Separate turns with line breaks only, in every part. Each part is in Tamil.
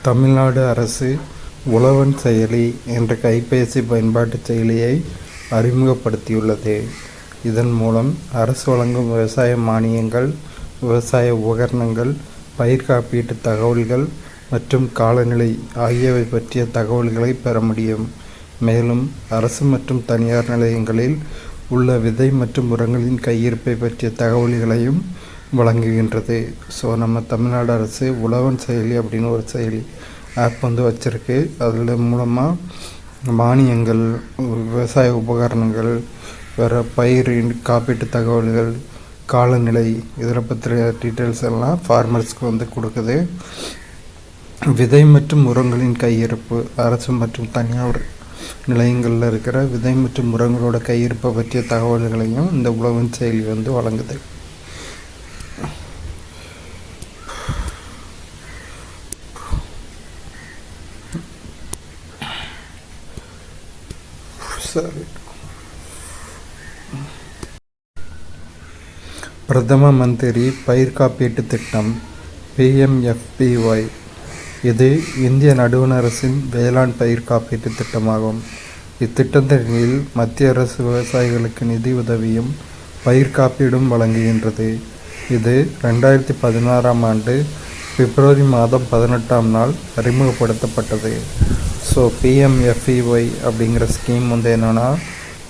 தமிழ்நாடு அரசு உழவன் செயலி என்ற கைபேசி பயன்பாட்டு செயலியை அறிமுகப்படுத்தியுள்ளது. இதன் மூலம் அரசு வழங்கும் விவசாய மானியங்கள், விவசாய உபகரணங்கள், பயிர் காப்பீட்டு தகவல்கள் மற்றும் காலநிலை ஆகியவை பற்றிய தகவல்களை பெற முடியும். மேலும் அரசு மற்றும் தனியார் நிலையங்களில் உள்ள விதை மற்றும் உரங்களின் கையிருப்பை பற்றிய தகவல்களையும் வழங்குகின்றது. ஸோ நம்ம தமிழ்நாடு அரசு உழவன் செயலி அப்படின்னு ஒரு செயலி ஆப் வச்சுருக்கு. அதில் மூலமாக மானியங்கள், விவசாய உபகரணங்கள், வேறு பயிர் காப்பீட்டு தகவல்கள், காலநிலை இதில் பற்றிய டீட்டெயில்ஸ் எல்லாம் ஃபார்மர்ஸ்க்கு கொடுக்குது. விதை மற்றும் உரங்களின் கையிருப்பு, அரசு மற்றும் தனியார் நிலையங்களில் இருக்கிற விதை மற்றும் உரங்களோட கையிருப்பை பற்றிய தகவல்களையும் இந்த உழவன் செயலி வழங்குது. பிரதம மந்திரி பயிர் காப்பீட்டு திட்டம் PMFBY இது இந்திய நடுவண் அரசின் வேளாண் பயிர் காப்பீட்டு திட்டமாகும். இத்திட்டத்தின் கீழ் மத்திய அரசு விவசாயிகளுக்கு நிதி உதவியும் பயிர் காப்பீடும் வழங்குகின்றது. இது 2016ஆம் ஆண்டு பிப்ரவரி மாதம் 18ஆம் நாள் அறிமுகப்படுத்தப்பட்டது. ஸோ PMFBY அப்படிங்கிற ஸ்கீம் என்னென்னா,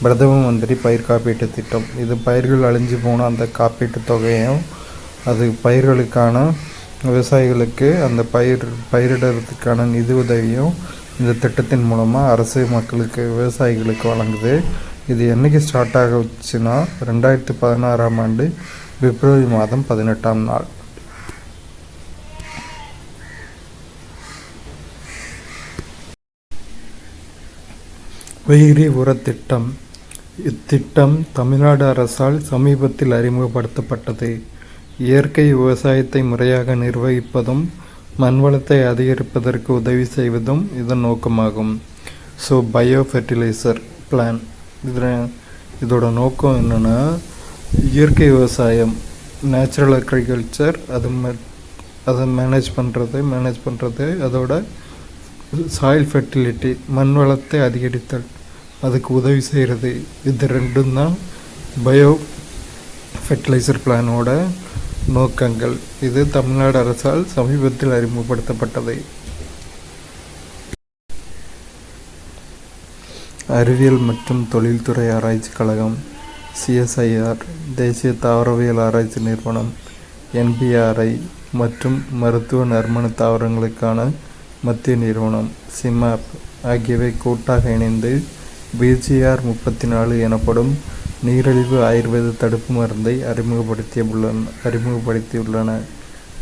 பிரதம மந்திரி பயிர் காப்பீட்டு திட்டம். இது பயிர்கள் அழிஞ்சு போன அந்த காப்பீட்டு தொகையும், அது பயிர்களுக்கான விவசாயிகளுக்கு அந்த பயிரிடுறதுக்கான நிதி உதவியும் இந்த திட்டத்தின் மூலமாக அரசு மக்களுக்கு, விவசாயிகளுக்கு வழங்குது. இது என்றைக்கு ஸ்டார்ட் ஆகுச்சுன்னா 2016ஆம் ஆண்டு பிப்ரவரி மாதம் 18ஆம் நாள். உயிரி உரத் திட்டம். இத்திட்டம் தமிழ்நாடு அரசால் சமீபத்தில் அறிமுகப்படுத்தப்பட்டது. இயற்கை விவசாயத்தை முறையாக நிர்வகிப்பதும் மண்வளத்தை அதிகரிப்பதற்கு உதவி செய்வதும் இதன் நோக்கமாகும். ஸோ பயோ ஃபெர்டிலைசர் பிளான், இதோட நோக்கம் என்னென்னா, இயற்கை விவசாயம், நேச்சுரல் அக்ரிகல்ச்சர், அதை மேனேஜ் பண்ணுறது, அதோட சாயில் ஃபெர்டிலிட்டி, மண் வளத்தை அதிகரித்தல், அதுக்கு உதவி செய்கிறது. இது ரெண்டும் தான் பயோ ஃபெர்டிலைசர் பிளானோட நோக்கங்கள். இது தமிழ்நாடு அரசால் சமீபத்தில் அறிமுகப்படுத்தப்பட்டது. அறிவியல் மற்றும் தொழில்துறை ஆராய்ச்சி கழகம், CSIR, தேசிய தாவரவியல் ஆராய்ச்சி நிறுவனம், NBRI மற்றும் மருத்துவ நறுமண தாவரங்களுக்கான மத்திய நிறுவனம் SIMAP ஆகியவை கூட்டாக இணைந்து BGR-34 எனப்படும் நீரிழிவு ஆயுர்வேத தடுப்பு மருந்தை அறிமுகப்படுத்தியுள்ளன.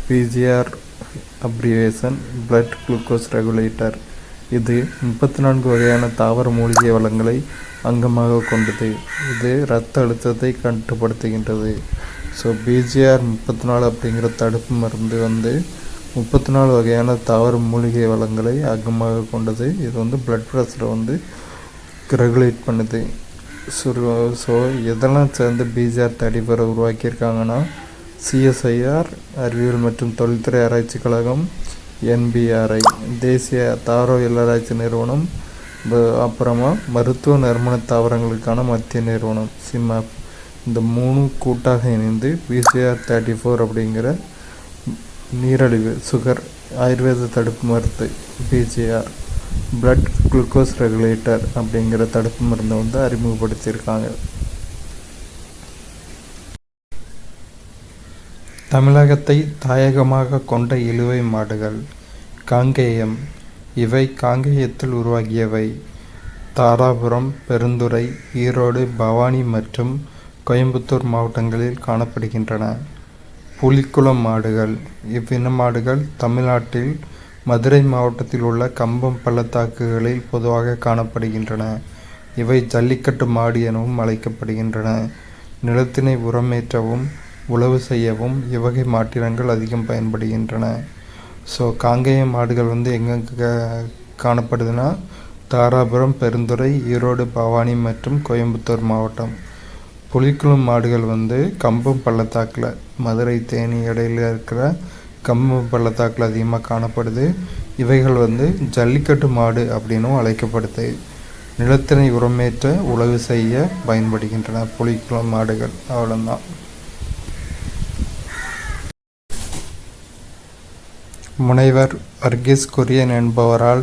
BGR abbreviation blood glucose regulator. இது 34 வகையான தாவர மூலிகை வளங்களை அங்கமாக கொண்டது. இது இரத்த அழுத்தத்தை கட்டுப்படுத்துகின்றது. ஸோ BGR-34 அப்படிங்கிற தடுப்பு மருந்து 34 வகையான தாவர மூலிகை வளங்களை அங்கமாக கொண்டது. இது பிளட் ப்ரெஷரை ரெகுலேட் பண்ணுது. ஸோ இதெல்லாம் சேர்ந்து BGR-34 உருவாக்கியிருக்காங்கன்னா, CSIR அறிவியல் மற்றும் தொழில்துறை ஆராய்ச்சி கழகம், NBRI தேசிய தாவரவியல் ஆராய்ச்சி நிறுவனம், அப்புறமா மருத்துவ நறுமண தாவரங்களுக்கான மத்திய நிறுவனம் SIMAP, இந்த 3 கூட்டாக இணைந்து BGR-34 அப்படிங்கிற நீரிழிவு சுகர் ஆயுர்வேத தடுப்பு மருந்து, BGR பிளட் குளுக்கோஸ் ரெகுலேட்டர் அப்படிங்கிற தடுப்பு மருந்தை அறிமுகப்படுத்தியிருக்காங்க. தமிழகத்தை தாயகமாக கொண்ட இழுவை மாடுகள். காங்கேயம். இவை காங்கேயத்தில் உருவாகியவை. தாராபுரம், பெருந்துறை, ஈரோடு, பவானி மற்றும் கோயம்புத்தூர் மாவட்டங்களில் காணப்படுகின்றன. புலிக்குளம் மாடுகள். இவ்வின மாடுகள் தமிழ்நாட்டில் மதுரை மாவட்டத்தில் உள்ள கம்பம் பள்ளத்தாக்குகளில் பொதுவாக காணப்படுகின்றன. இவை ஜல்லிக்கட்டு மாடு எனவும் அழைக்கப்படுகின்றன. நிலத்தினை உரமேற்றவும் உழவு செய்யவும் இவ்வகை மாட்டினங்கள் அதிகம் பயன்படுகின்றன. ஸோ காங்கேய மாடுகள் எங்கே காணப்படுதுன்னா, தாராபுரம், பெருந்துறை, ஈரோடு, பவானி மற்றும் கோயம்புத்தூர் மாவட்டம். புலிக்குளம் மாடுகள் கம்பம் பள்ளத்தாக்கில், மதுரை தேனி இடையில இருக்கிற கம்பம் பள்ளத்தாக்கில் அதிகமாக காணப்படுது. இவைகள் ஜல்லிக்கட்டு மாடு அப்படின்னும் அழைக்கப்படுது. நிலத்தினை உரமேற்ற உழவு செய்ய பயன்படுகின்றன புலிக்குளம் மாடுகள். அவ்வளோதான். முனைவர் வர்கீஸ் குரியன் என்பவரால்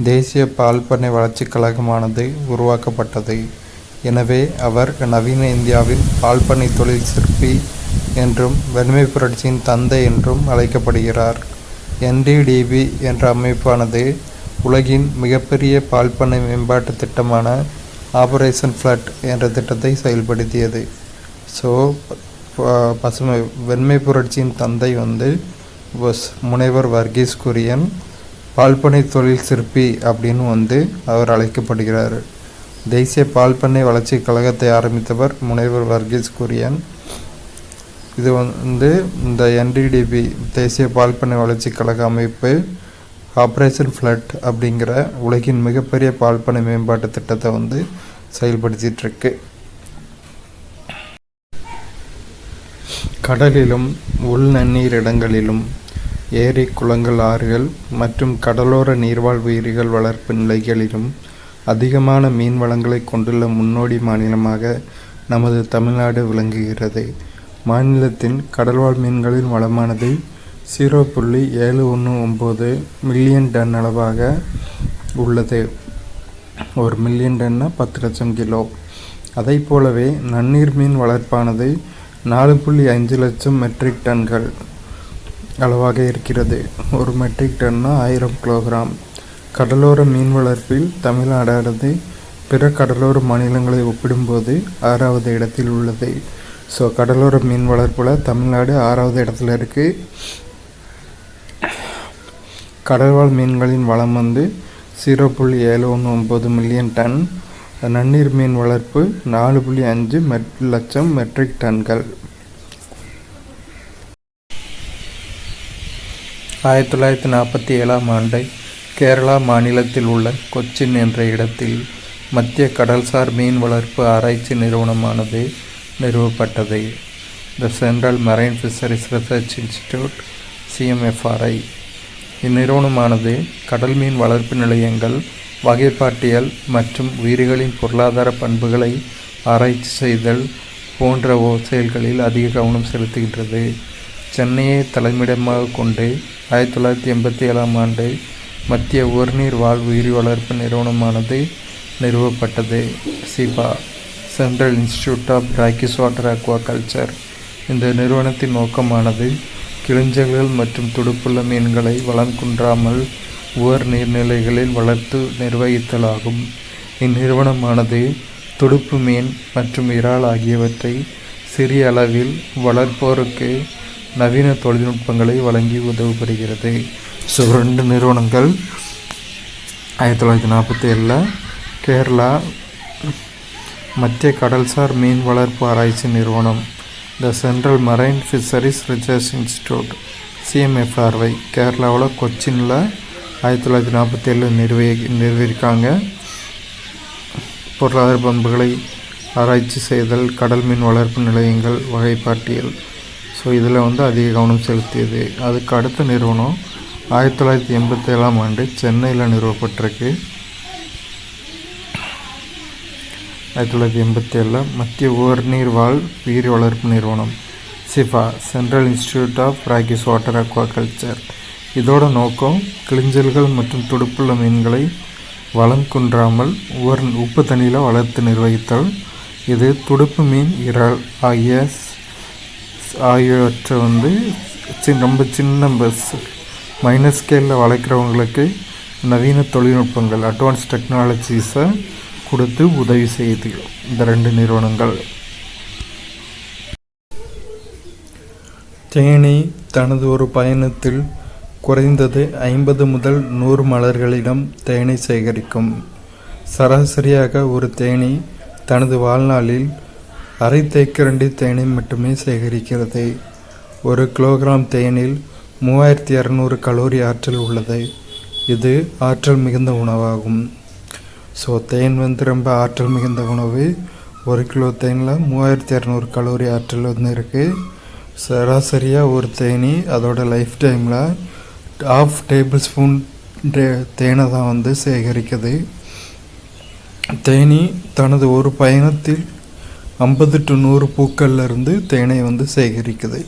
தேசிய பால் பண்ணை வளர்ச்சிக் கழகமானது உருவாக்கப்பட்டது. எனவே அவர் நவீன இந்தியாவின் பால் பண்ணை தொழில் சிற்பி என்றும் வெண்மை புரட்சியின் தந்தை என்றும் அழைக்கப்படுகிறார். NDDB என்ற அமைப்பானது உலகின் மிகப்பெரிய பால் பண்ணை மேம்பாட்டு திட்டமான ஆபரேஷன் ஃப்ளட் என்ற திட்டத்தை செயல்படுத்தியது. ஸோ வெண்மை புரட்சியின் தந்தை முனைவர் வர்கீஸ் குரியன், பால்பண்ணை தொழில் சிற்பி அப்படின்னு அவர் அழைக்கப்படுகிறார். தேசிய பால் பண்ணை வளர்ச்சி கழகத்தை ஆரம்பித்தவர் முனைவர் வர்கீஸ் குரியன். இது இந்த NDDB தேசிய பால் பண்ணை வளர்ச்சி கழக அமைப்பு ஆப்ரேஷன் ஃப்ளட் அப்படிங்கிற உலகின் மிகப்பெரிய பால் பண்ணை மேம்பாட்டு திட்டத்தை செயல்படுத்திகிட்ருக்கு. கடலிலும் உள்நன்னீர் இடங்களிலும் ஏரி, குளங்கள், ஆறுகள் மற்றும் கடலோர நீர்வாழ் உயிரிகள் வளர்ப்பு நிலைகளிலும் அதிகமான மீன் வளங்களை கொண்டுள்ள முன்னோடி மாநிலமாக நமது தமிழ்நாடு விளங்குகிறது. மாநிலத்தின் கடல்வாழ் மீன்களின் வளமானது 0.719 மில்லியன் டன் அளவாக உள்ளது. 1 மில்லியன் டன்னா 10 லட்சம் கிலோ. அதை போலவே நன்னீர் மீன் வளர்ப்பானது 4.5 லட்சம் மெட்ரிக் டன்கள் அளவாக இருக்கிறது. 1 மெட்ரிக் டன்னா 1000 கிலோகிராம். கடலோர மீன் வளர்ப்பில் தமிழ்நாடானது பிற கடலோர மாநிலங்களை ஒப்பிடும்போது 6வது இடத்தில் உள்ளது. ஸோ கடலோர மீன் வளர்ப்பில் தமிழ்நாடு 6வது இடத்துல இருக்குது. கடல்வாழ் மீன்களின் வளம் 0.719 மில்லியன் டன். நன்னீர் மீன் வளர்ப்பு 4.5 லட்சம் மெட்ரிக் டன்கள். 1947ஆம் ஆண்டு கேரளா மாநிலத்தில் உள்ள கொச்சின் என்ற இடத்தில் மத்திய கடல்சார் மீன் வளர்ப்பு ஆராய்ச்சி நிறுவனமானது நிறுவப்பட்டது. The central marine fisheries research institute CMFRI. இந்நிறுவனமானது கடல் மீன் வளர்ப்பு நிலையங்கள், வகைப்பாட்டியல் மற்றும் உயிரிகளின் பொருளாதார பண்புகளை ஆராய்ச்சி செய்தல் போன்ற செயல்களில் அதிக கவனம் செலுத்துகின்றது. சென்னையை தலைமையிடமாக கொண்டு 1987ஆம் ஆண்டு மத்திய உவர்நீர் வாழ் உயிரி வளர்ப்பு நிறுவனமானது நிறுவப்பட்டது. SIPA, central institute of brackish water aquaculture. இந்த நிறுவனத்தின் நோக்கமானது கிளிஞ்சல்கள் மற்றும் துடுப்புள்ள மீன்களை வளம் குன்றாமல் உவர் நீர்நிலைகளில் வளர்த்து நிர்வகித்தலாகும். இந்நிறுவனமானது துடுப்பு மீன் மற்றும் இறால் ஆகியவற்றை சிறிய அளவில் வளர்ப்போருக்கு நவீன தொழில்நுட்பங்களை வழங்கி உதவுபடுகிறது. ஸோ 2 நிறுவனங்கள் 1947 கேரளா மத்திய கடல்சார் மீன் வளர்ப்பு ஆராய்ச்சி நிறுவனம், the central marine fisheries research institute CMFRI கேரளாவில் கொச்சினில் 1947 நிறுவியிருக்காங்க. பொருளாதார பண்புகளை ஆராய்ச்சி செய்தல், கடல் மீன் வளர்ப்பு நிலையங்கள், வகைப்பாட்டியல். ஸோ இதில் அதிக கவனம் செலுத்தியது. அதுக்கு அடுத்த நிறுவனம் 1987ஆம் ஆண்டு சென்னையில் நிறுவப்பட்டிருக்கு. 1987 மத்திய உவர்நீர் வாழ் உயிரி வளர்ப்பு நிறுவனம் SIPA, central institute of brackish water aquaculture. இதோட நோக்கம் கிளிஞ்சல்கள் மற்றும் துடுப்புள்ள மீன்களை வளம் குன்றாமல் உப்பு தண்ணியில் வளர்த்து நிர்வகித்தல். இது துடுப்பு மீன், இறால் ஆகியவற்றை ரொம்ப சின்ன மைனர் ஸ்கேலில் வளர்க்குறவங்களுக்கு நவீன தொழில்நுட்பங்கள், அட்வான்ஸ் டெக்னாலஜிஸை கொடுத்து உதவி செய்யுது இந்த 2 நிறுவனங்கள். தேனி தனது ஒரு பயணத்தில் குறைந்தது 50 முதல் 100 மலர்களிடம் தேனை சேகரிக்கும். சராசரியாக ஒரு தேனி தனது வாழ்நாளில் அரை தேக்கரண்டி தேனை மட்டுமே சேகரிக்கிறது. 1 கிலோகிராம் தேனில் 3200 கலோரி ஆற்றல் உள்ளது. இது ஆற்றல் மிகுந்த உணவாகும். ஸோ தேன் ரொம்ப ஆற்றல் மிகுந்த உணவு. 1 கிலோ தேனில் 3200 கலோரி ஆற்றல் இருக்குது. சராசரியாக ஒரு தேனி அதோட லைஃப் டைமில் ½ டேபிள் ஸ்பூன் தேனை தான் வந்து சேகரிக்குது. தேனி தனது ஒரு பயணத்தில் 50 to 100 பூக்கள்லேருந்து தேனை வந்து சேகரிக்குது.